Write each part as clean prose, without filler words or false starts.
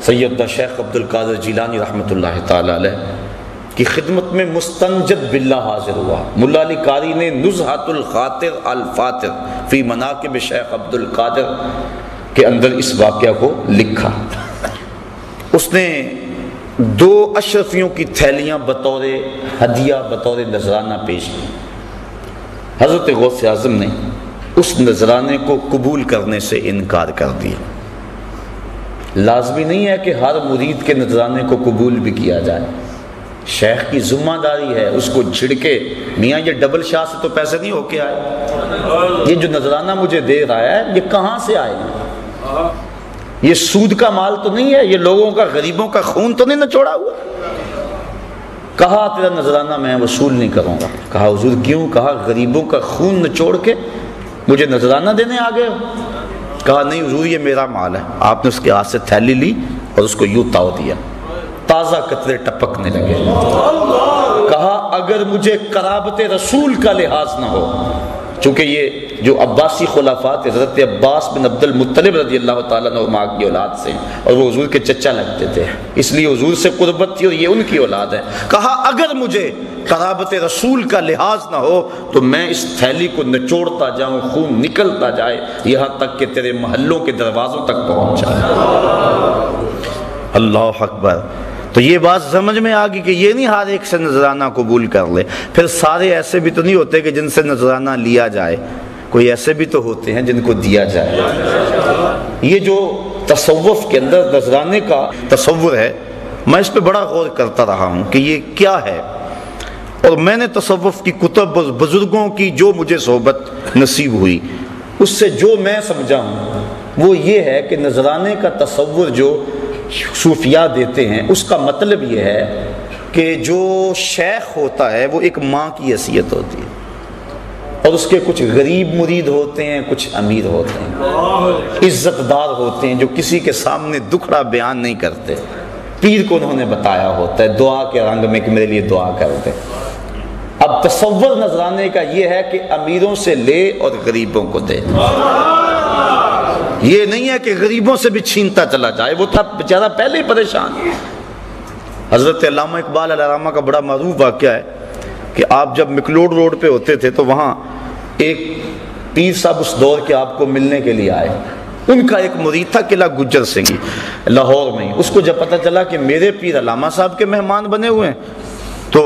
سیدنا شیخ عبد القادر جیلانی رحمۃ اللہ تعالی علیہ کی خدمت میں مستنجد باللہ حاضر ہوا۔ ملا علی قاری نے نزہۃ الخاطر الفاتر فی مناقب شیخ عبد القادر کے اندر اس واقعہ کو لکھا۔ اس نے 2 اشرفیوں کی تھیلیاں بطور ہدیہ بطور نذرانہ پیش کی۔ حضرت غوث اعظم نے اس نذرانے کو قبول کرنے سے انکار کر دیا۔ لازمی نہیں ہے کہ ہر مرید کے نذرانے کو قبول بھی کیا جائے، شیخ کی ذمہ داری ہے اس کو جھڑکے، میاں یہ ڈبل شاہ سے تو پیسے نہیں ہو کے آئے، یہ جو نذرانہ مجھے دے رہا ہے یہ کہاں سے آئے، یہ سود کا مال تو نہیں ہے، یہ لوگوں کا غریبوں کا خون تو نہیں نچوڑا ہوا۔ کہا تیرا نذرانہ میں وصول نہیں کروں گا۔ کہا حضور کیوں؟ کہا غریبوں کا خون نچوڑ کے مجھے نذرانہ دینے آ گئے۔ کہا نہیں حضور یہ میرا مال ہے۔ آپ نے اس کے ہاتھ سے تھیلی لی اور اس کو یوں تاؤ دیا، تازہ قطرے ٹپکنے لگے۔ کہا اگر مجھے قرابت رسول کا لحاظ نہ ہو، چونکہ یہ جو عباسی خلافات حضرت عباس بن عبد المطلب رضی اللہ تعالیٰ عنہ کی اولاد سے، اور وہ حضور کے چچا لگتے تھے، اس لیے حضور سے قربت تھی اور یہ ان کی اولاد ہے۔ کہا اگر مجھے قرابت رسول کا لحاظ نہ ہو تو میں اس تھیلی کو نچوڑتا جاؤں، خون نکلتا جائے یہاں تک کہ تیرے محلوں کے دروازوں تک پہنچ جائے۔ اللہ اکبر۔ تو یہ بات سمجھ میں آ گئی کہ یہ نہیں ہر ایک سے نذرانہ قبول کر لے۔ پھر سارے ایسے بھی تو نہیں ہوتے کہ جن سے نذرانہ لیا جائے، کوئی ایسے بھی تو ہوتے ہیں جن کو دیا جائے۔ یہ جو تصوف کے اندر نذرانے کا تصور ہے، میں اس پہ بڑا غور کرتا رہا ہوں کہ یہ کیا ہے، اور میں نے تصوف کی کتب اور بزرگوں کی جو مجھے صحبت نصیب ہوئی اس سے جو میں سمجھا ہوں وہ یہ ہے کہ نذرانے کا تصور جو صوفیاء دیتے ہیں اس کا مطلب یہ ہے کہ جو شیخ ہوتا ہے وہ ایک ماں کی حیثیت ہوتی ہے، اور اس کے کچھ غریب مرید ہوتے ہیں، کچھ امیر ہوتے ہیں، عزت دار ہوتے ہیں جو کسی کے سامنے دکھڑا بیان نہیں کرتے۔ پیر کو انہوں نے بتایا ہوتا ہے دعا کے رنگ میں کہ میرے لیے دعا کر دے۔ اب تصور نذرانے کا یہ ہے کہ امیروں سے لے اور غریبوں کو دے، یہ نہیں ہے کہ غریبوں سے بھی چھینتا چلا جائے، وہ تھا بیچارہ پہلے ہی پریشان۔ حضرت علامہ اقبال علیہ رحمہ کا بڑا معروف واقعہ ہے کہ آپ جب مکلوڈ روڈ پہ ہوتے تھے تو وہاں ایک پیر صاحب اس دور کے آپ کو ملنے کے لیے آئے۔ ان کا ایک مرید تھا قلعہ گجر سنگھی لاہور میں۔ اس کو جب پتہ چلا کہ میرے پیر علامہ صاحب کے مہمان بنے ہوئے ہیں تو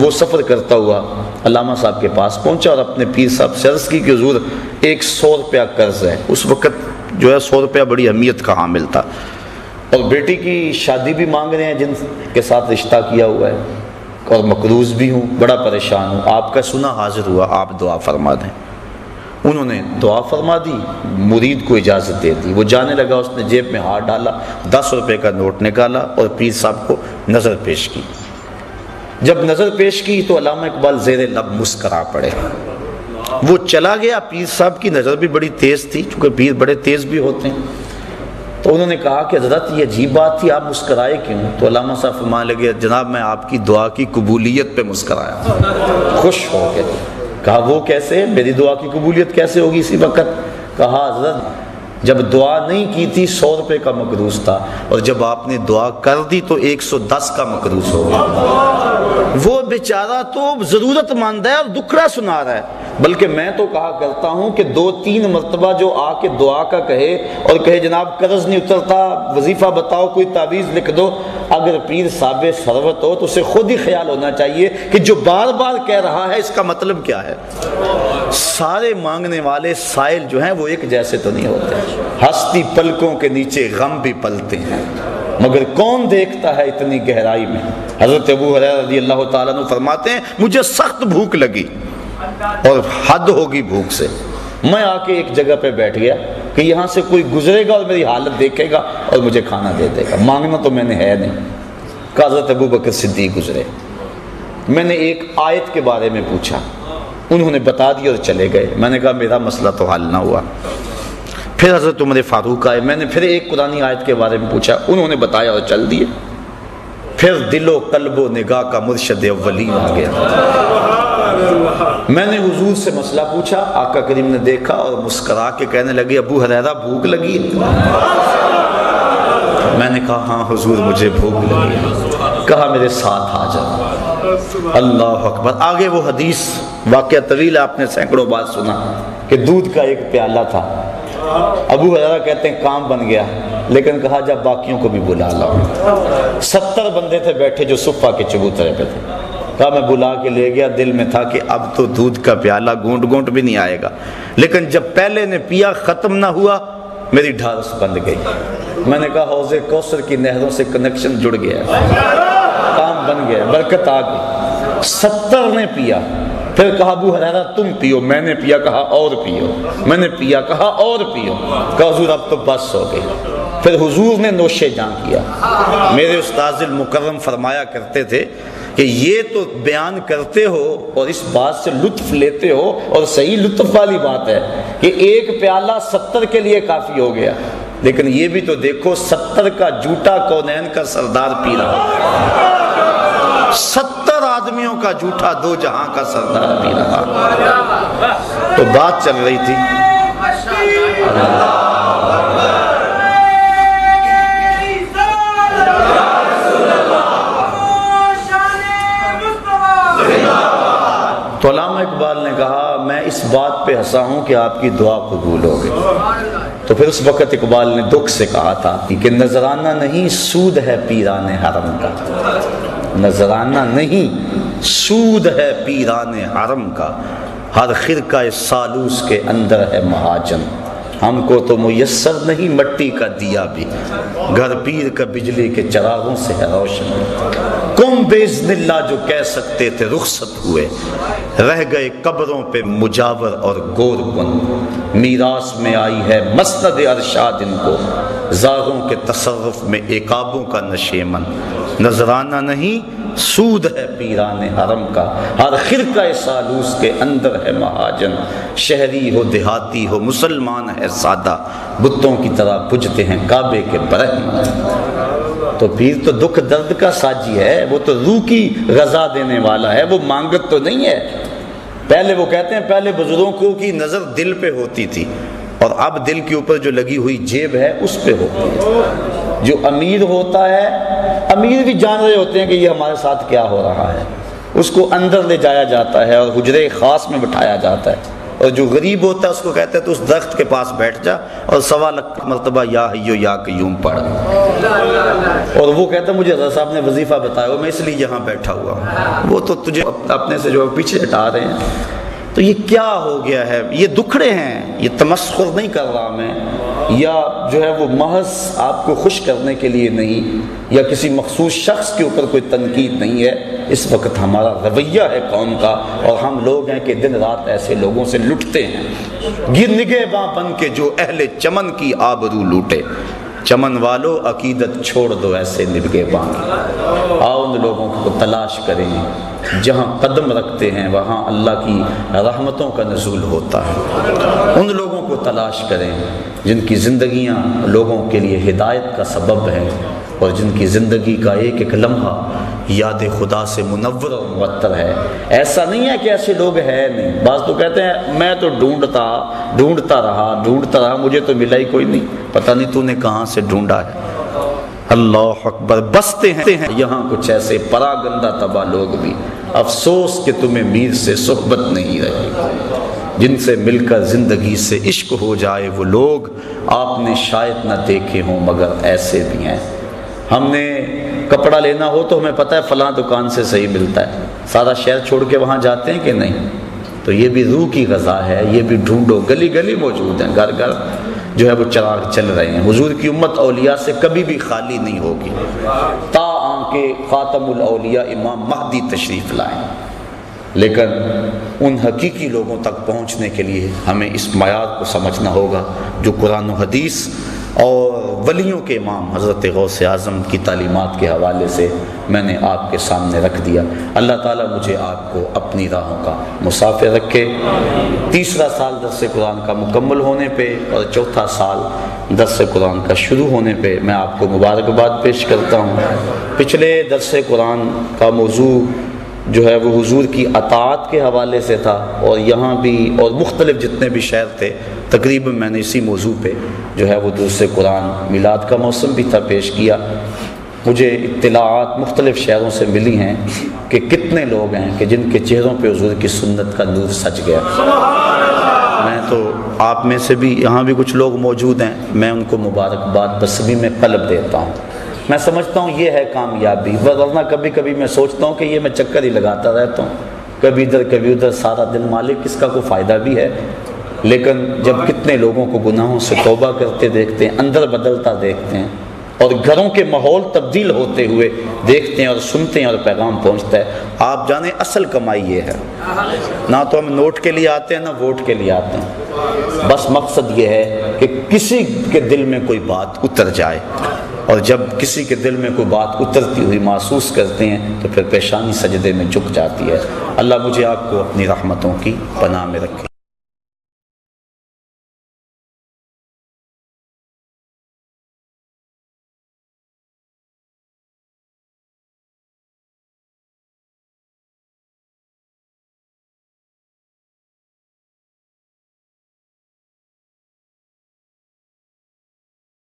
وہ سفر کرتا ہوا علامہ صاحب کے پاس پہنچا اور اپنے پیر صاحب سے عرض کی کہ حضور 100 روپیہ قرض ہے۔ اس وقت جو ہے 100 روپیہ بڑی اہمیت کا حامل تھا، اور بیٹی کی شادی بھی مانگ رہے ہیں جن کے ساتھ رشتہ کیا ہوا ہے، اور مقروض بھی ہوں، بڑا پریشان ہوں، آپ کا سنا حاضر ہوا، آپ دعا فرما دیں۔ انہوں نے دعا فرما دی، مرید کو اجازت دے دی، وہ جانے لگا۔ اس نے جیب میں ہاتھ ڈالا، 10 روپے کا نوٹ نکالا اور پیر صاحب کو نظر پیش کی۔ جب نظر پیش کی تو علامہ اقبال زیر لب مسکرا پڑے۔ وہ چلا گیا، پیر صاحب کی نظر بھی بڑی تیز تھی، چونکہ پیر بڑے تیز بھی ہوتے ہیں۔ تو انہوں نے کہا کہ حضرت یہ عجیب بات تھی، آپ مسکرائے کیوں؟ تو علامہ صاحب فرمانے لگے جناب میں آپ کی دعا کی قبولیت پہ مسکرایا، خوش ہو کے۔ کہا وہ کیسے؟ میری دعا کی قبولیت کیسے ہوگی اسی وقت؟ کہا حضرت جب دعا نہیں کی تھی 100 روپے کا مقروض تھا، اور جب آپ نے دعا کر دی تو 110 کا مقروض ہو گیا۔ وہ بیچارہ تو ضرورت مند ہے اور دکھڑا سنا رہا ہے، بلکہ میں تو کہا کرتا ہوں کہ 2-3 مرتبہ جو آ کے دعا کا کہے اور کہے جناب قرض نہیں اترتا، وظیفہ بتاؤ، کوئی تعویذ لکھ دو، اگر پیر صاحب ثروت ہو تو اسے خود ہی خیال ہونا چاہیے کہ جو بار بار کہہ رہا ہے اس کا مطلب کیا ہے۔ سارے مانگنے والے سائل جو ہیں وہ ایک جیسے تو نہیں ہوتے، ہستی پلکوں کے نیچے غم بھی پلتے ہیں، مگر کون دیکھتا ہے اتنی گہرائی میں۔ حضرت ابو ہریرہ رضی اللہ تعالیٰ عنہ فرماتے ہیں مجھے سخت بھوک لگی اور حد ہوگی بھوک سے، میں آ کے ایک جگہ پہ بیٹھ گیا کہ یہاں سے کوئی گزرے گا اور میری حالت دیکھے گا اور مجھے کھانا دے دے گا، مانگنا تو میں نے ہے نہیں۔ کہ حضرت ابو بکر صدیق گزرے، میں نے ایک آیت کے بارے میں پوچھا، انہوں نے بتا دی اور چلے گئے۔ میں نے کہا میرا مسئلہ تو حل نہ ہوا۔ پھر حضرت عمر فاروق آئے، میں نے پھر ایک قرآنی آیت کے بارے میں پوچھا، انہوں نے بتایا اور چل دیے۔ پھر دل و قلب و نگاہ کا مرشد اولین آ گیا۔ میں نے حضور سے مسئلہ پوچھا، آقا کریم نے دیکھا اور مسکرا کے کہنے لگے ابو ہریرہ بھوک لگی ہے؟ میں نے کہا ہاں حضور مجھے بھوک لگی ہے۔ کہا میرے ساتھ آ جاؤ۔ اللہ اکبر۔ آگے وہ حدیث واقعہ طویل آپ نے سینکڑوں بار سنا کہ دودھ کا ایک پیالہ تھا۔ ابو ہریرہ کہتے ہیں کام بن گیا، لیکن کہا جب باقیوں کو بھی بلا لاؤ۔ 70 بندے تھے بیٹھے جو صفہ کے چبوترے پہ تھے۔ کہا میں بلا کے لے گیا، دل میں تھا کہ اب تو دودھ کا پیالہ گونٹ گونٹ بھی نہیں آئے گا، لیکن جب پہلے نے پیا ختم نہ ہوا میری ڈھارس بند گئی۔ میں نے کہا حوض کوثر کی نہروں سے کنیکشن جڑ گیا، کام بن گیا، برکت آ گئی۔ 70 نے پیا، پھر کہا ابو ہریرہ تم پیو، میں نے پیا، کہا اور پیو، میں نے پیا، کہا اور پیو، کہا حضور اب تو بس ہو گئی۔ پھر حضور نے نوش جاں کیا۔ میرے استاذ المکرم فرمایا کرتے تھے کہ یہ تو بیان کرتے ہو اور اس بات سے لطف لیتے ہو، اور صحیح لطف والی بات ہے کہ ایک پیالہ 70 کے لیے کافی ہو گیا، لیکن یہ بھی تو دیکھو 70 کا جھوٹا کونین کا سردار پی رہا، 70 آدمیوں کا جھوٹا دو جہاں کا سردار پی رہا۔ تو بات چل رہی تھی تو علامہ اقبال نے کہا میں اس بات پہ ہنسا ہوں کہ آپ کی دعا قبول ہو گئی۔ تو پھر اس وقت اقبال نے دکھ سے کہا تھا کہ نذرانہ نہیں سود ہے پیران حرم کا، نذرانہ نہیں سود ہے پیران حرم کا، ہر خرقہ سالوس کے اندر ہے مہاجن، ہم کو تو میسر نہیں مٹی کا دیا بھی، گھر پیر کا بجلی کے چراغوں سے ہے روشن، کم باذن اللہ جو کہہ سکتے تھے رخصت ہوئے، رہ گئے قبروں پہ مجاور اور گور کن، میراث میں آئی ہے مسند ارشاد ان کو، زاغوں کے تصرف میں عقابوں کا نشیمن، نذرانہ نہیں سود ہے پیران حرم کا، ہر خرقہ سالوس کے اندر ہے مہاجن، شہری ہو دیہاتی ہو مسلمان ہے سادہ، بتوں کی طرح پجتے ہیں کعبے کے برہمن۔ تو پیر تو دکھ درد کا ساجی ہے، وہ تو روح کی غذا دینے والا ہے، وہ مانگت تو نہیں ہے۔ پہلے وہ کہتے ہیں پہلے بزرگوں کی نظر دل پہ ہوتی تھی، اور اب دل کے اوپر جو لگی ہوئی جیب ہے اس پہ ہوتی ہے۔ جو امیر ہوتا ہے، امیر بھی جان رہے ہوتے ہیں کہ یہ ہمارے ساتھ کیا ہو رہا ہے، اس کو اندر لے جایا جاتا ہے اور حجرے خاص میں بٹھایا جاتا ہے، اور جو غریب ہوتا ہے اس کو کہتے ہیں تو اس درخت کے پاس بیٹھ جا اور 1.25 لاکھ مرتبہ یا حیو یا قیوم پڑھ، اور وہ کہتا ہے مجھے رضا صاحب نے وظیفہ بتایا ہو میں اس لیے یہاں بیٹھا ہوا ہوں، وہ تو تجھے اپنے سے جو پیچھے ہٹا رہے ہیں۔ تو یہ کیا ہو گیا ہے؟ یہ دکھڑے ہیں، یہ تمسخر نہیں کر رہا میں، یا جو ہے وہ محض آپ کو خوش کرنے کے لیے نہیں، یا کسی مخصوص شخص کے اوپر کوئی تنقید نہیں ہے، اس وقت ہمارا رویہ ہے قوم کا، اور ہم لوگ ہیں کہ دن رات ایسے لوگوں سے لٹتے ہیں، گر نگہباں بن کے جو اہل چمن کی آبرو لوٹے، چمن والو عقیدت چھوڑ دو ایسے نگہباں کی، آؤ ان لوگوں کو تلاش کریں، جہاں قدم رکھتے ہیں وہاں اللہ کی رحمتوں کا نزول ہوتا ہے، ان لوگوں کو تلاش کریں جن کی زندگیاں لوگوں کے لیے ہدایت کا سبب ہیں، اور جن کی زندگی کا ایک ایک لمحہ یاد خدا سے منور اور معطر ہے۔ ایسا نہیں ہے کہ ایسے لوگ ہیں نہیں، بعض تو کہتے ہیں میں تو ڈھونڈتا رہا مجھے تو ملا ہی کوئی نہیں، پتہ نہیں تو نے کہاں سے ڈھونڈا ہے۔ اللہ اکبر۔ بستے ہیں یہاں کچھ ایسے پراگندہ تباہ لوگ بھی، افسوس کہ تمہیں میر سے صحبت نہیں رہی، جن سے مل کر زندگی سے عشق ہو جائے وہ لوگ آپ نے شاید نہ دیکھے ہوں مگر ایسے بھی ہیں۔ ہم نے کپڑا لینا ہو تو ہمیں پتہ ہے فلاں دکان سے صحیح ملتا ہے، سارا شہر چھوڑ کے وہاں جاتے ہیں کہ نہیں؟ تو یہ بھی روح کی غذا ہے، یہ بھی ڈھونڈو، گلی گلی موجود ہیں، گھر گھر جو ہے وہ چراغ چل رہے ہیں۔ حضور کی امت اولیاء سے کبھی بھی خالی نہیں ہوگی تا آنکہ خاتم الاولیاء امام مہدی تشریف لائیں، لیکن ان حقیقی لوگوں تک پہنچنے کے لیے ہمیں اس معیار کو سمجھنا ہوگا جو قرآن و حدیث اور ولیوں کے امام حضرت غوث اعظم کی تعلیمات کے حوالے سے میں نے آپ کے سامنے رکھ دیا۔ اللہ تعالیٰ مجھے آپ کو اپنی راہوں کا مسافر رکھے۔ 3 سال درس قرآن کا مکمل ہونے پہ اور 4 سال درس قرآن کا شروع ہونے پہ میں آپ کو مبارکباد پیش کرتا ہوں۔ پچھلے درس قرآن کا موضوع جو ہے وہ حضور کی اطاعت کے حوالے سے تھا، اور یہاں بھی اور مختلف جتنے بھی شہر تھے تقریباً میں نے اسی موضوع پہ جو ہے وہ درس قرآن میلاد کا موسم بھی تھا پیش کیا۔ مجھے اطلاعات مختلف شہروں سے ملی ہیں کہ کتنے لوگ ہیں کہ جن کے چہروں پہ حضور کی سنت کا نور سج گیا۔ میں تو آپ میں سے بھی یہاں بھی کچھ لوگ موجود ہیں، میں ان کو مبارکباد بصمیم قلب دیتا ہوں۔ میں سمجھتا ہوں یہ ہے کامیابی، ورنہ کبھی کبھی میں سوچتا ہوں کہ یہ میں چکر ہی لگاتا رہتا ہوں، کبھی ادھر کبھی ادھر، سارا دن مالک اس کا کوئی فائدہ بھی ہے؟ لیکن جب کتنے لوگوں کو گناہوں سے توبہ کرتے دیکھتے ہیں، اندر بدلتا دیکھتے ہیں، اور گھروں کے ماحول تبدیل ہوتے ہوئے دیکھتے ہیں اور سنتے ہیں اور پیغام پہنچتا ہے، آپ جانیں اصل کمائی یہ ہے۔ نہ تو ہم نوٹ کے لیے آتے ہیں نہ ووٹ کے لیے آتے ہیں، بس مقصد یہ ہے کہ کسی کے دل میں کوئی بات اتر جائے، اور جب کسی کے دل میں کوئی بات اترتی ہوئی محسوس کرتے ہیں تو پھر پیشانی سجدے میں جھک جاتی ہے۔ اللہ مجھے آپ کو اپنی رحمتوں کی پناہ میں رکھے۔